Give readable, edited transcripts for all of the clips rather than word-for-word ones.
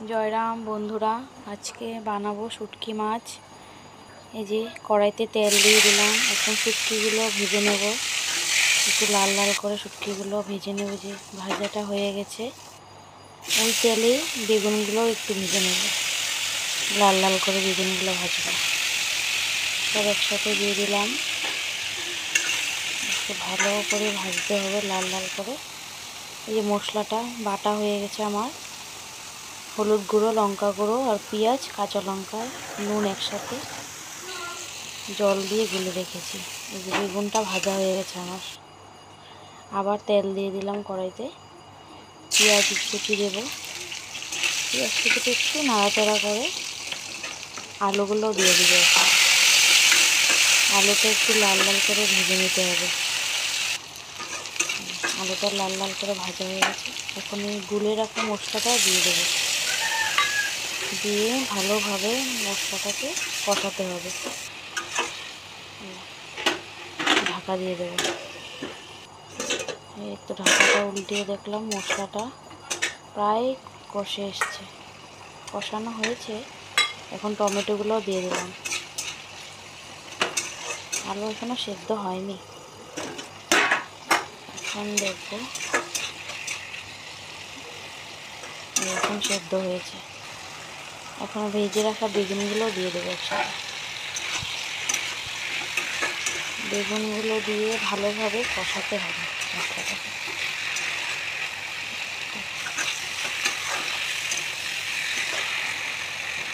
জয়রাম বন্ধুরা, আজকে বানাবো শুটকি মাছ। এই যে কড়াইতে তেল দিয়ে দিলাম। এখন শুটকিগুলো ভেজে নেব, একটু লাল লাল করে শুটকিগুলো ভেজে নেব। যে ভাজাটা হয়ে গেছে, ওই তেলেই বেগুনগুলো একটু ভেজে নেব, লাল লাল করে বেগুনগুলো ভাজবো। সব একসাথে দিয়ে দিলাম, একটু ভালো করে ভাজতে হবে লাল লাল করে। এই যে মশলাটা বাটা হয়ে গেছে আমার, হলুদ গুঁড়ো, লঙ্কা গুঁড়ো আর পেঁয়াজ, কাঁচা লঙ্কা, নুন একসাথে জল দিয়ে গুলে রেখেছি। এই যে বেগুনটা ভাজা হয়ে গেছে আমার। আবার তেল দিয়ে দিলাম কড়াইতে, পেঁয়াজ কুচি দেব। পেঁয়াজ কুচিটা একটু নাড়াচাড়া করে আলুগুলো দিয়ে দেবো। আলুটা একটু লাল লাল করে ভেজে নিতে হবে। আলুটা লাল লাল করে ভাজা হয়ে গেছে। এখন এই গুলে রাখা মশলাটা দিয়ে দেবো, দিয়ে ভালোভাবে মশলাটাকে কষাতে হবে। ঢাকা দিয়ে দেবো। এই তো ঢাকাটা উল্টিয়ে দেখলাম মশলাটা প্রায় কষে এসছে, কষানো হয়েছে। এখন টমেটোগুলো দিয়ে দিলাম। আলু এখনো সেদ্ধ হয়নি, এখন দেখবো। এখন সেদ্ধ হয়েছে। এখন ভেজে রাখা বেগুনগুলো দিয়ে দেবো একসাথে। বেগুনগুলো দিয়ে ভালোভাবে কষাতে হবে মশলাটাকে।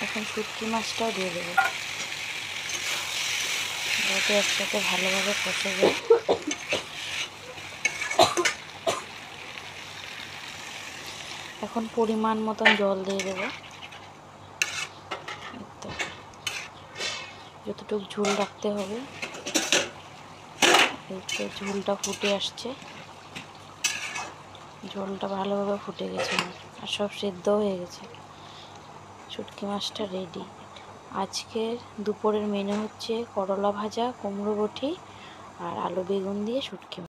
এখন শুটকি মাছটাও দিয়ে দেবো, যাতে একসাথে ভালোভাবে কষে যায়। এখন পরিমাণ মতন জল দিয়ে দেবো, যতটুকু ঝোল রাখতে হবে। ঝোলটা ফুটে আসছে, ঝোলটা ভালোভাবে ফুটে গেছে আর সব সেদ্ধ হয়ে গেছে। শুটকি মাছটা রেডি। আজকের দুপুরের মেনু হচ্ছে করলা ভাজা, কুমড়ো বটি আর আলু বেগুন দিয়ে শুটকি মাছ।